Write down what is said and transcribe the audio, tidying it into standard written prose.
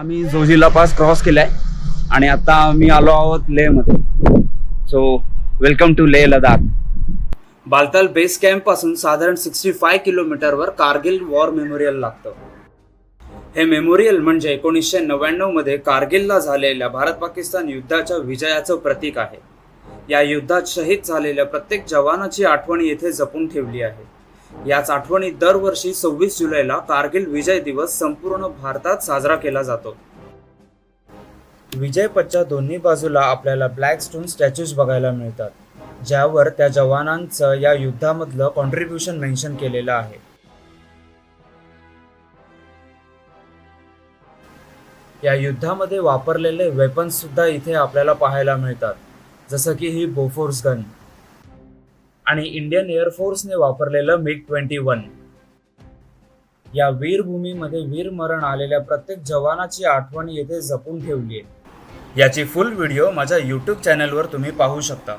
आम्ही Zoji La pass cross केलाय आणि आता आम्ही आलो आहोत लेहमध्ये. So welcome to Leh Ladakh. Baltal base camp पासून साधारण 65 किलोमीटरवर कारगिल वॉर मेमोरियल लागतं. हे मेमोरियल म्हणजे 1999 मध्ये कारगिलला झालेल्या भारत पाकिस्तान युद्धाच्या विजयाचं प्रतीक आहे. या युद्धात शहीद झालेल्या प्रत्येक जवानाची आठवण येथे जपून ठेवली आहे. याच आठवणी दरवर्षी 26 जुलैला कारगिल विजय दिवस संपूर्ण भारतात साजरा केला जातो. विजय पथच्या दोन्ही बाजूला आपल्याला ब्लॅक स्टोन स्टॅच्यूज बघायला मिळतात, ज्यावर त्या जवानांचं या युद्धामधलं कॉन्ट्रीब्युशन मेन्शन केलेलं आहे. या युद्धामध्ये वापरलेले वेपन्स सुद्धा इथे आपल्याला पाहायला मिळतात, जसं की ही बोफोर्स गन आणि इंडियन एअरफोर्सने वापरलेलं MiG-21. या वीरभूमीमध्ये वीरमरण आलेल्या प्रत्येक जवानाची आठवण येथे जपून ठेवली आहे. याची फुल व्हिडिओ माझ्या YouTube चॅनलवर तुम्ही पाहू शकता.